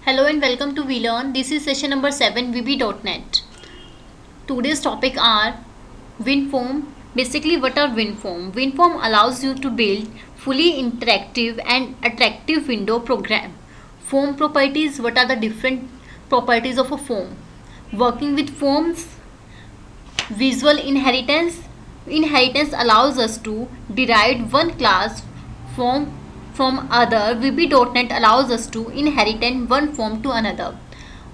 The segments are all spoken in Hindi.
Hello and welcome to VLearn. This is session number 7 VB.net. Today's topic are WinForm. Basically, what are WinForm? WinForm allows you to build fully interactive and attractive window program. Form properties. What are the different properties of a form? Working with forms. Visual inheritance. Inheritance allows us to derive one class from other. VB.net allows us to inherit one form to another.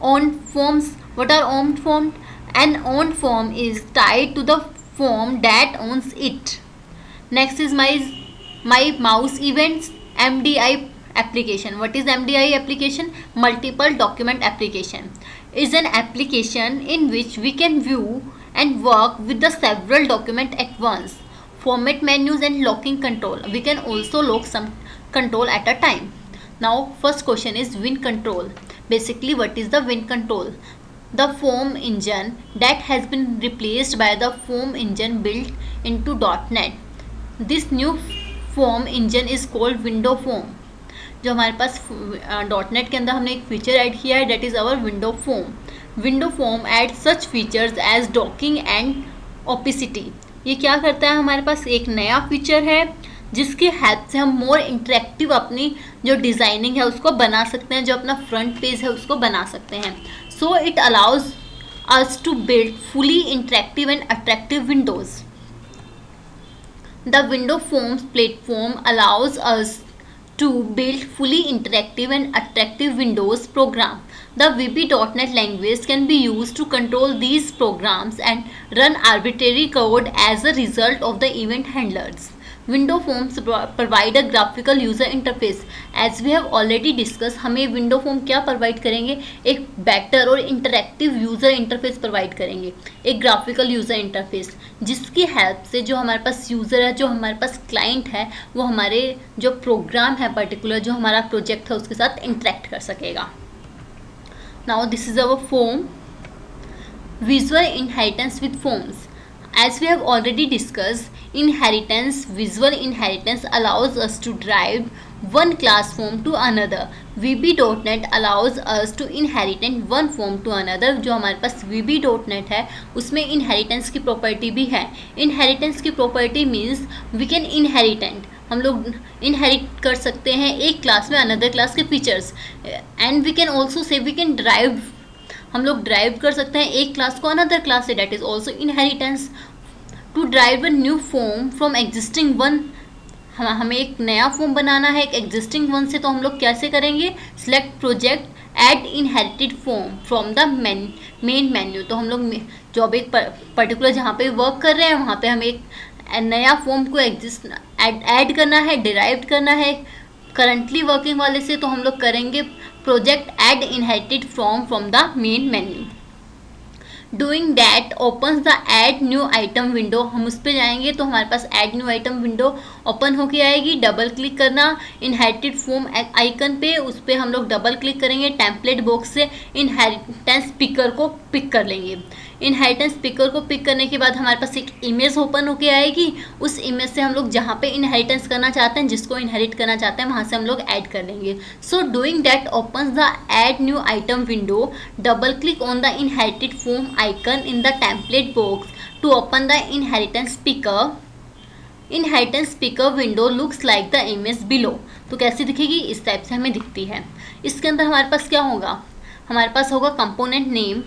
Owned forms. What are owned forms? An owned form is tied to the form that owns it. Next is my mouse events. MDI application. What is MDI application? Multiple document application is an application in which we can view and work with the several documents at once. Format menus and locking control. We can also lock some control at a time. Now first question is Win control. Basically, what is the Win control? The form engine that has been replaced by the form engine built into .NET. This new form engine is called window form. जो हमारे पास .NET के अंदर हमने एक फीचर ऐड किया है, that is our window form. Window form adds such features as docking and opacity. ये क्या करता है? हमारे पास एक नया फीचर है जिसकी हेल्प से हम मोर इंटरेक्टिव अपनी जो डिज़ाइनिंग है उसको बना सकते हैं, जो अपना फ्रंट पेज है उसको बना सकते हैं. So it allows us to build fully interactive and attractive windows. The window forms platform allows us to build fully interactive and attractive Windows program. The VB.NET language can be used to control these programs and run arbitrary code as a result of the event handlers. Window forms provide a graphical user interface. As we have already discussed, हमें window form क्या प्रोवाइड करेंगे? एक बेटर और इंटरेक्टिव यूज़र इंटरफेस प्रोवाइड करेंगे, एक ग्राफिकल यूज़र इंटरफेस जिसकी हेल्प से जो हमारे पास यूज़र है, जो हमारे पास क्लाइंट है, वो हमारे जो प्रोग्राम है पर्टिकुलर, जो हमारा प्रोजेक्ट है उसके साथ इंटरेक्ट कर सकेगा. Now this is our form. Visual inheritance with forms. As we have already discussed, visual inheritance allows us to derive one class form to another. VB.NET allows us to inherit one form to another. जो हमारे पास VB.NET है उसमें inheritance की property भी है. Inheritance की property means we can inherit. हम लोग inherit कर सकते हैं एक क्लास में another क्लास के features. And we can also say we can derive. हम लोग ड्राइव कर सकते हैं एक क्लास को अनदर क्लास से. That is also inheritance. To drive a new form from existing one. हमें एक नया फॉर्म बनाना है एक एग्जिस्टिंग वन से, तो हम लोग कैसे करेंगे? Select project add inherited form from the main menu. तो हम लोग जो अब एक पर्टिकुलर जहाँ पे वर्क कर रहे हैं वहाँ पे हमें एक नया फॉर्म को ऐड करना है, डिराइव करना है करंटली वर्किंग वाले से. तो हम लोग करेंगे project add inherited from the main menu. Doing that opens the add new item window. हम उस पर जाएंगे तो हमारे पास add new item window open होके आएगी. डबल क्लिक करना इनहेरिटेड फॉर्म आइकन पे, उस पर हम लोग डबल क्लिक करेंगे. टेम्पलेट बॉक्स से इनहेरिटेंस पिकर को पिक कर लेंगे. इनहेरिटेंस पिकर को पिक करने के बाद हमारे पास एक इमेज ओपन होके आएगी. उस इमेज से हम लोग जहाँ पे इनहेरिटेंस करना चाहते हैं, जिसको इनहेरिट करना चाहते हैं, वहाँ से हम लोग ऐड कर लेंगे. So doing that opens the add new item window. Double click on the inherited form icon in the template box to open the inheritance picker. Inheritance picker window looks like the image below. तो कैसी दिखेगी? इस टाइप से हमें दिखती है. इसके अंदर हमारे पास क्या होगा? हमारे पास होगा component name,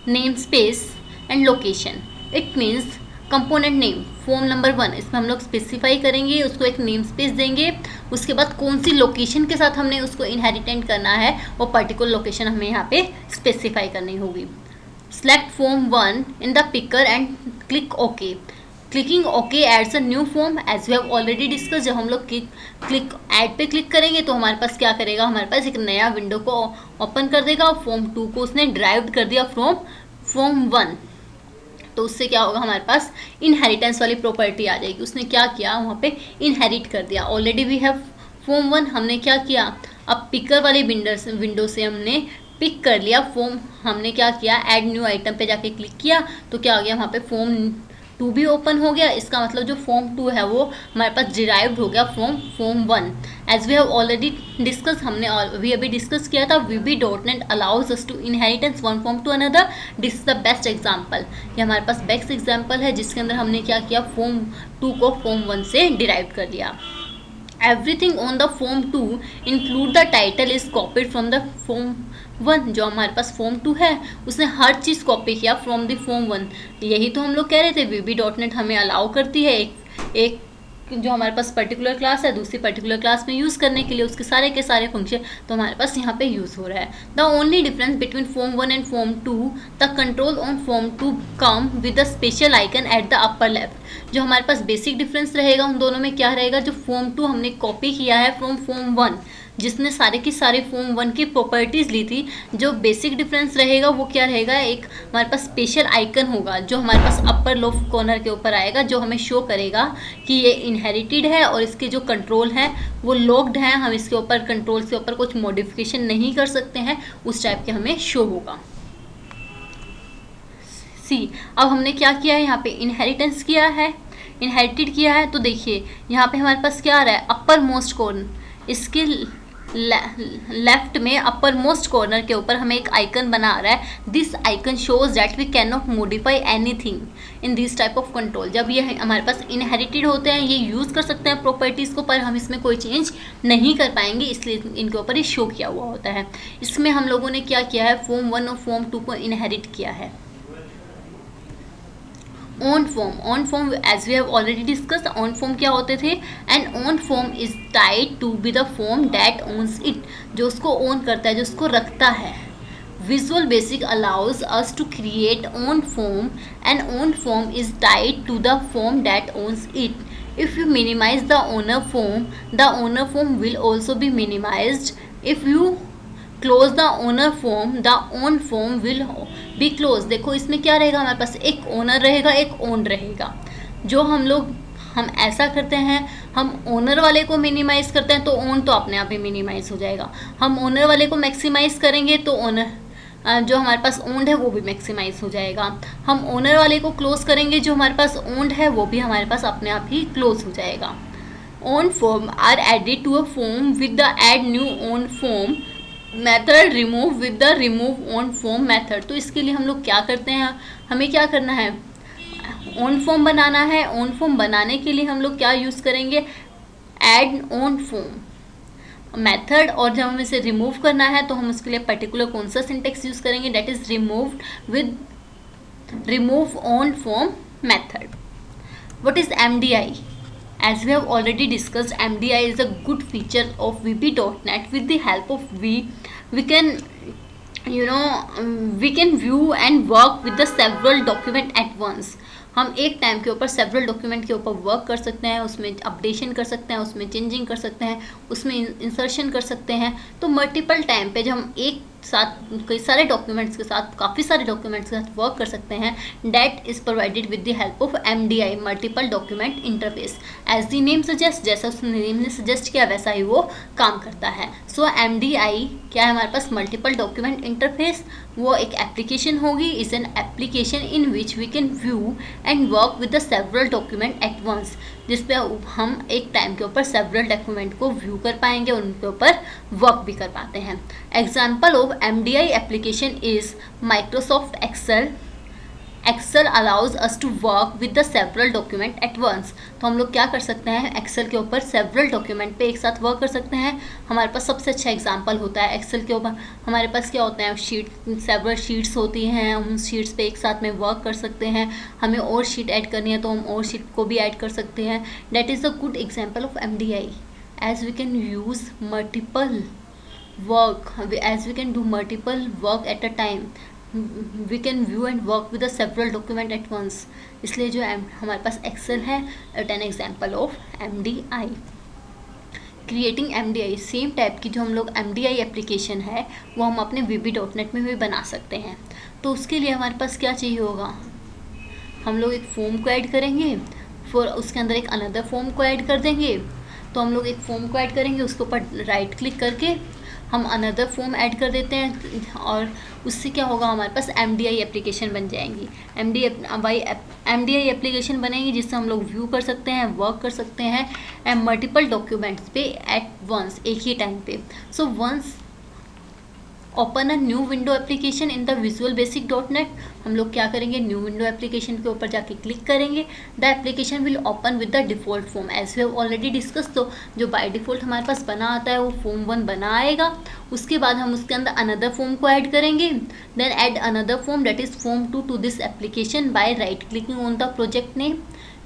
name space and location. It means component name form number 1, इसमें हम लोग स्पेसिफाई करेंगे, उसको एक नेम स्पेस देंगे. उसके बाद कौन सी लोकेशन के साथ हमने उसको इनहेरिटेंट करना है वो पर्टिकुलर लोकेशन हमें यहाँ पे स्पेसिफाई करनी होगी. Select form 1 in the picker and click okay. Clicking okay adds a new form. As we have already discuss, जब हम लोग क्लिक ऐड पे क्लिक करेंगे तो हमारे पास क्या करेगा? हमारे पास एक नया विंडो को ओपन कर देगा. फॉर्म 2 को उसने ड्राइव कर दिया फ्रॉम फॉर्म 1. तो उससे क्या होगा? हमारे पास इनहेरिटेंस वाली प्रॉपर्टी आ जाएगी. उसने क्या किया? वहाँ पे इनहेरिट कर दिया. Already we have form 1. हमने क्या किया? अब पिकर वाली विंडो से हमने पिक कर लिया फॉर्म. हमने क्या किया? ऐड न्यू आइटम पे जाके क्लिक किया तो क्या आ गया? वहाँ पे फॉर्म टू भी ओपन हो गया, इसका मतलब जो फॉर्म 2 है वो हमारे पास डिराइव्ड हो गया from form 1। As we have already discuss, हमने अभी डिस्कस किया था, VB.NET allows us to inheritance one form to another. This is the best example, ये हमारे पास बेस्ट एग्जाम्पल है जिसके अंदर हमने क्या किया, फॉर्म 2 को फॉर्म 1 से डिराइव कर लिया। Everything on the form 2 include the title is copied from the form 1। जो हमारे पास फॉर्म 2 है उसने हर चीज़ कॉपी किया फ्रॉम द फॉर्म 1। यही तो हम लोग कह रहे थे, VB.NET हमें अलाउ करती है एक जो हमारे पास पर्टिकुलर क्लास है दूसरी पर्टिकुलर क्लास में यूज़ करने के लिए उसके सारे के सारे फंक्शन तो हमारे पास यहाँ पे यूज़ हो रहा है। The only difference between form 1 and form 2, the control on form 2 come with the special icon at the upper left. जो हमारे पास बेसिक डिफरेंस रहेगा उन दोनों में क्या रहेगा, जो फॉर्म 2 हमने कॉपी किया है फ्रॉम फॉर्म 1 जिसने सारे की सारे फॉर्म 1 की प्रॉपर्टीज़ ली थी, जो बेसिक डिफरेंस रहेगा वो क्या रहेगा, एक हमारे पास स्पेशल आइकन होगा जो हमारे पास अपर लेफ्ट कॉर्नर के ऊपर आएगा, जो हमें शो करेगा कि ये इनहेरिटेड है और इसके जो कंट्रोल है वो लॉक्ड है, हम इसके ऊपर कंट्रोल्स के ऊपर कुछ मॉडिफिकेशन नहीं कर सकते हैं, उस टाइप के हमें शो होगा। सी, अब हमने क्या किया है, यहाँ पे इनहेरिटेंस किया है, इनहेरिटेड किया है, तो देखिए यहाँ पे हमारे पास क्या आ रहा है, अपर मोस्ट कॉर्नर, इसके लेफ्ट में अपर मोस्ट कॉर्नर के ऊपर हमें एक आइकन बना आ रहा है। This icon shows that we can not modify anything in this type of control. जब ये हमारे पास इनहेरिटेड होते हैं, ये यूज़ कर सकते हैं प्रॉपर्टीज़ को, पर हम इसमें कोई चेंज नहीं कर पाएंगे, इसलिए इनके ऊपर ये शो किया हुआ होता है। इसमें हम लोगों ने क्या किया है, फॉर्म 1 और फॉर्म 2 को इनहेरिट किया है। Own form as we have already discuss, own form क्या होते थे, and own form is tied to be the form that owns it, जो उसको ओन करता है, जो उसको रखता है। Visual Basic allows us to create own form and own form is tied to the form that owns it. If you minimize the owner form will also be minimized. If you close the owner form, the own form will be close. देखो इसमें क्या रहेगा, हमारे पास एक ओनर रहेगा एक ओन रहेगा। जो हम ऐसा करते हैं, हम ओनर वाले को मिनिमाइज करते हैं तो ओन तो अपने आप ही मिनिमाइज हो जाएगा। हम ओनर वाले को मैक्सिमाइज करेंगे तो ओनर जो हमारे पास ओन्ड है वो भी मैक्सिमाइज हो जाएगा। हम ओनर वाले को क्लोज करेंगे, जो हमारे पास ओन्ड है वो भी हमारे पास अपने आप ही क्लोज हो जाएगा। Own form are added to a form with the add new own form method remove with the remove own form method. तो इसके लिए हम लोग क्या करते हैं, हमें क्या करना है, ऑन फॉर्म बनाना है। ऑन फॉर्म बनाने के लिए हम लोग क्या यूज़ करेंगे, ऐड ऑन फॉर्म मेथड, और जब हमें इसे रिमूव करना है तो हम उसके लिए पर्टिकुलर कौन सा सिंटेक्स यूज़ करेंगे, that is removed with remove own form method. What is MDI? As we have already discussed, MDI is a good feature of VB.NET. With the help of we can view and work with the several document at once. हम एक टाइम के ऊपर सेवरल डॉक्यूमेंट के ऊपर वर्क कर सकते हैं, उसमें अपडेशन कर सकते हैं, उसमें चेंजिंग कर सकते हैं, उसमें इंसर्शन कर सकते हैं। तो मल्टीपल टाइम पे जब हम एक साथ कई सारे डॉक्यूमेंट्स के साथ, काफ़ी सारे डॉक्यूमेंट्स के साथ वर्क कर सकते हैं, that is provided with the help of MDI, multiple document interface. As the name suggest, जैसा उस नेम ने सजेस्ट किया वैसा ही वो काम करता है। सो MDI क्या है हमारे पास, मल्टीपल डॉक्यूमेंट इंटरफेस। वो एक एप्लीकेशन होगी, is an application in which we can view and work with the several document at once, जिसपे हम एक टाइम के ऊपर सेवरल डॉक्यूमेंट को व्यू कर पाएंगे और उनके ऊपर वर्क भी कर पाते हैं। Example of MDI application is Microsoft Excel. Excel allows us to work with the several document at once. तो हम लोग क्या कर सकते हैं, एक्सेल के ऊपर सेवरल डॉक्यूमेंट पे एक साथ वर्क कर सकते हैं। हमारे पास सबसे अच्छा एग्जांपल होता है एक्सेल के ऊपर, हमारे पास क्या होता है, सेवरल शीट्स होती हैं, उन शीट्स पे एक साथ में वर्क कर सकते हैं। हमें और शीट ऐड करनी है तो हम और शीट को भी ऐड कर सकते हैं। That is a good example of MDI, as we can use multiple work, as we can do multiple work at a time, we can view and work with the several document at once. इसलिए जो हमारे पास एक्सेल है, it an example of MDI। Creating MDI, same type की जो हम लोग MDI एप्लीकेशन है वो हम अपने VB.NET में भी बना सकते हैं। तो उसके लिए हमारे पास क्या चाहिए होगा, हम लोग एक फॉर्म को ऐड करेंगे, फिर उसके अंदर एक अनदर फॉर्म को ऐड कर देंगे। तो हम लोग एक फॉर्म को ऐड करेंगे, उसके ऊपर राइट क्लिक करके हम अनदर फॉर्म ऐड कर देते हैं और उससे क्या होगा, हमारे पास MDI एप्लीकेशन बन जाएंगी। MDI एप्लीकेशन बनेगी जिससे हम लोग व्यू कर सकते हैं, वर्क कर सकते हैं एंड मल्टीपल डॉक्यूमेंट्स पे एट वंस, एक ही टाइम पे। So once open a new window application in the Visual Basic .NET, हम लोग क्या करेंगे, न्यू विंडो एप्लीकेशन के ऊपर जाके क्लिक करेंगे। The application will open with the default form as we have already discuss. तो जो बाय डिफॉल्ट हमारे पास बना आता है वो फॉर्म 1 बना आएगा। उसके बाद हम उसके अंदर अनदर फॉर्म को ऐड करेंगे। Then add another form that is form 2 to this application by right clicking on the project name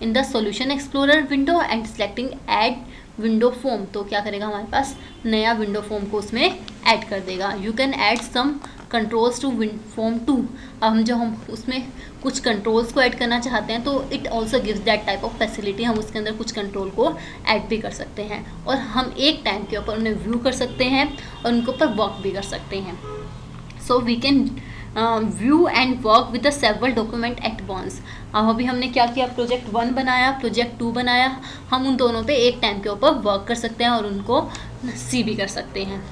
in the solution explorer window and selecting add window form. तो क्या करेगा, हमारे पास नया विंडो फॉर्म को उसमें ऐड कर देगा। You can add some controls to form 2। अब हम उसमें कुछ कंट्रोल्स को ऐड करना चाहते हैं तो it also gives that type of facility. हम उसके अंदर कुछ कंट्रोल को ऐड भी कर सकते हैं और हम एक टाइम के ऊपर उन्हें व्यू कर सकते हैं और उनके ऊपर वर्क भी कर सकते हैं। So we can view and work with the several document at once. अब अभी हमने क्या किया, प्रोजेक्ट 1 बनाया, प्रोजेक्ट 2 बनाया। हम उन दोनों पे एक टाइम के ऊपर वर्क कर सकते हैं और उनको सी भी कर सकते हैं।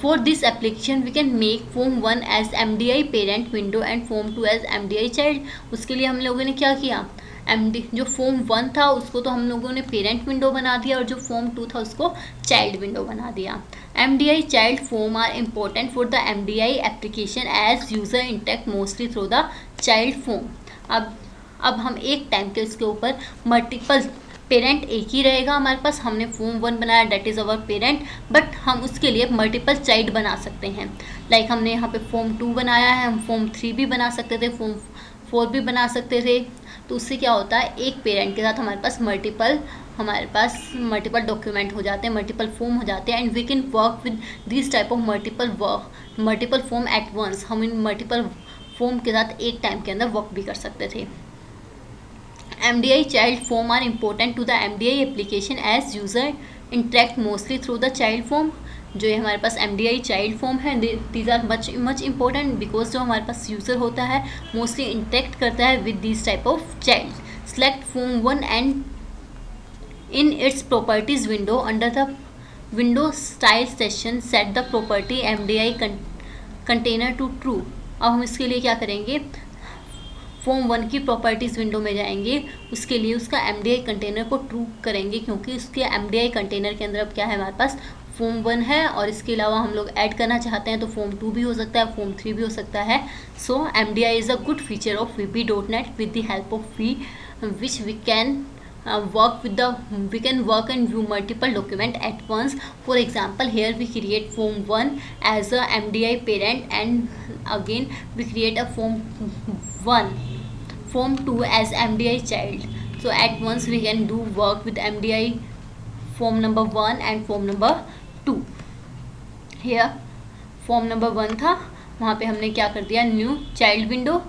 For this application we can make form 1 as MDI parent window and form 2 as MDI child. उसके लिए हम लोगों ने क्या किया, जो फॉर्म 1 था उसको तो हम लोगों ने पेरेंट विंडो बना दिया और जो फॉर्म 2 था उसको चाइल्ड विंडो बना दिया। MDI child form are important for the MDI application as user interact mostly through the child form. अब हम एक टाइम के उसके ऊपर मल्टीपल पेरेंट एक ही रहेगा हमारे पास। हमने फॉर्म 1 बनाया that is our parent, but हम उसके लिए मल्टीपल चाइल्ड बना सकते हैं। लाइक हमने यहाँ पे फॉर्म 2 बनाया है, हम फॉर्म 3 भी बना सकते थे, फॉर्म 4 भी बना सकते थे। तो उससे क्या होता है, एक पेरेंट के साथ हमारे पास मल्टीपल डॉक्यूमेंट हो जाते हैं, मल्टीपल फॉर्म हो जाते हैं and we can work with this type of multiple form at once. हम इन मल्टीपल फॉर्म के साथ एक टाइम के अंदर वर्क भी कर सकते थे। MDI child form are important to the MDI application as user interact mostly through the child form। जो ये हमारे पास MDI child form है, these are much important because जो हमारे पास यूज़र होता है मोस्टली इंटरेक्ट करता है with these type of child। Select form 1 and in its properties window under the window style section set the property MDI container to true। अब हम इसके लिए क्या करेंगे, फॉर्म 1 की प्रॉपर्टीज़ विंडो में जाएंगे, उसके लिए उसका MDI कंटेनर को ट्रू करेंगे क्योंकि उसके MDI कंटेनर के अंदर अब क्या है, हमारे पास फॉर्म 1 है और इसके अलावा हम लोग ऐड करना चाहते हैं तो फॉर्म 2 भी हो सकता है, फॉर्म 3 भी हो सकता है। So MDI is a good feature of VB.NET with the help of which we can we can work and view multiple document at once. For example, here we create form 1 as a MDI parent and again we create a form 2 as MDI child. So at once we can do work with MDI form number 1 and form number 2. Here form number 1 था, वहाँ पे हमने क्या कर दिया, न्यू चाइल्ड विंडो।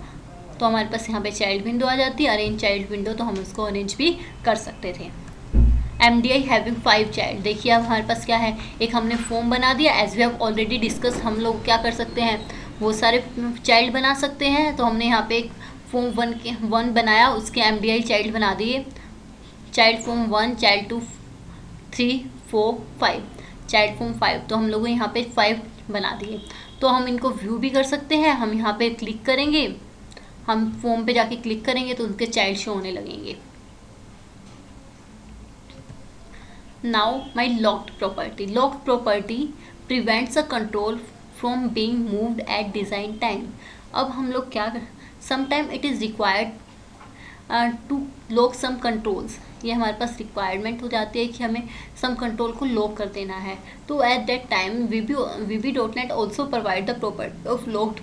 तो हमारे पास यहाँ पे चाइल्ड विंडो आ जाती है, अरेंज चाइल्ड विंडो, तो हम उसको अरेंज भी कर सकते थे। MDI हैविंग 5 चाइल्ड, देखिए अब हमारे पास क्या है, एक हमने फॉर्म बना दिया as we have already discuss. हम लोग क्या कर सकते हैं, वो सारे चाइल्ड बना सकते हैं। तो हमने यहाँ पे एक फॉर्म 1 बनाया, उसके MDI चाइल्ड बना दिए, child form 1, child 2, 3, 4, 5, child form 5। तो हम लोग यहाँ पे 5 बना दिए। तो हम इनको व्यू भी कर सकते हैं। हम यहाँ पे क्लिक करेंगे, हम फॉर्म पे जाके क्लिक करेंगे तो उनके चाइल्ड शो होने लगेंगे। Now my locked property prevents a control from being moved at design time. अब हम लोग क्या कर, sometime it is required to lock some controls. ये हमारे पास रिक्वायरमेंट हो जाती है कि हमें सम कंट्रोल को लॉक कर देना है। तो at that time VB.NET also provide the property of locked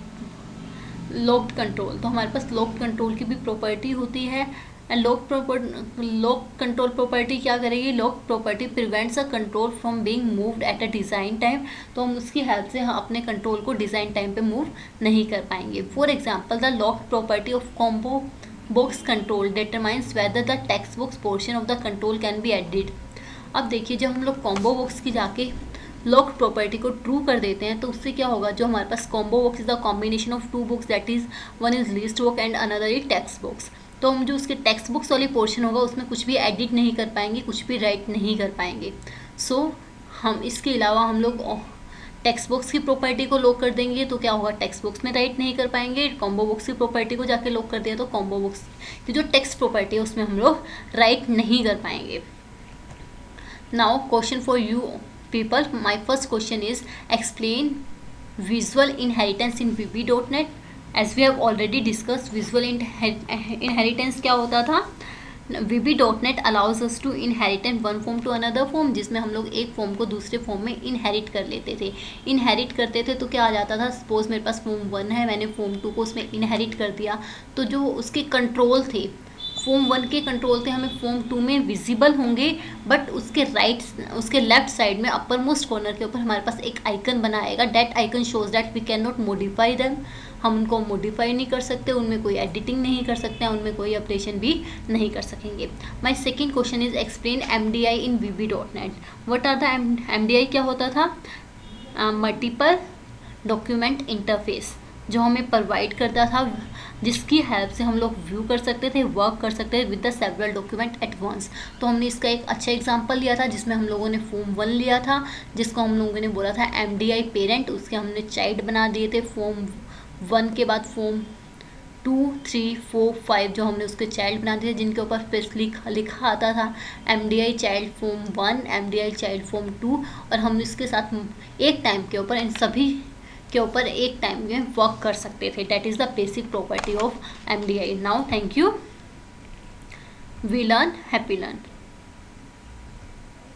control. तो हमारे पास लॉक्ड कंट्रोल की भी प्रॉपर्टी होती है। लॉक कंट्रोल प्रॉपर्टी क्या करेगी, lock property prevents a control from being moved at a design time. तो हम उसकी हेल्प से हम अपने कंट्रोल को डिज़ाइन टाइम पे मूव नहीं कर पाएंगे। For example, the lock property of combo box control determines whether the text box portion of the control can be added. अब देखिए, जब हम लोग कॉम्बो बॉक्स की जाके लॉक प्रॉपर्टी को ट्रू कर देते हैं तो उससे क्या होगा, जो हमारे पास combo box is the combination of 2 box, that is one is list box and another is text box. तो हम जो उसके टेक्स्ट बुक्स वाली पोर्शन होगा उसमें कुछ भी एडिट नहीं कर पाएंगे, कुछ भी राइट नहीं कर पाएंगे। सो हम इसके अलावा हम लोग टेक्स्ट बॉक्स की प्रॉपर्टी को लॉक कर देंगे तो क्या होगा, टेक्स्ट बॉक्स में राइट नहीं कर पाएंगे। कॉम्बो बॉक्स की प्रॉपर्टी को जाके लॉक कर दिया तो कॉम्बो बॉक्स की जो टेक्स्ट प्रॉपर्टी है उसमें हम लोग राइट नहीं कर पाएंगे। Now question for you people, my first question is explain visual inheritance in vb.net। as we have already discussed, visual inheritance क्या होता था, vb.net allows us to inherit one form to another form, जिसमें हम लोग एक फॉर्म को दूसरे फॉर्म में इनहेरिट कर लेते थे। इनहेरिट करते थे तो क्या आ जाता था, सपोज मेरे पास फॉर्म 1 है, मैंने फॉर्म 2 को उसमें इनहेरिट कर दिया, तो जो उसके कंट्रोल थे, फॉर्म 1 के कंट्रोल थे हमें फॉर्म 2 में विजिबल होंगे, बट उसके लेफ्ट साइड में अपर मोस्ट कॉर्नर के ऊपर हमारे पास एक आइकन बनाएगा। That icon shows that we can not modify them, हम उनको मॉडिफाई नहीं कर सकते, उनमें कोई एडिटिंग नहीं कर सकते हैं, उनमें कोई ऑपरेशन भी नहीं कर सकेंगे। My second question is explain MDI in VB.net। What are the MDI, क्या होता था, मल्टीपल डॉक्यूमेंट इंटरफेस, जो हमें प्रोवाइड करता था, जिसकी हेल्प से हम लोग व्यू कर सकते थे, वर्क कर सकते थे with the several document at once. तो हमने इसका एक अच्छा एग्जांपल लिया था जिसमें हम लोगों ने फॉर्म 1 लिया था, जिसको हम लोगों ने बोला था MDI पेरेंट, उसके हमने चाइल्ड बना दिए थे फॉर्म 1 के बाद फॉर्म 2, 3, 4, 5 जो हमने उसके चाइल्ड बना दिए, जिनके ऊपर स्पेशली लिखा आता था MDI child form 1, MDI child form 2, और हम इसके साथ एक टाइम के ऊपर इन सभी के ऊपर एक टाइम में वर्क कर सकते थे। That is the basic property of MDI। Now thank you, we learn happy learn.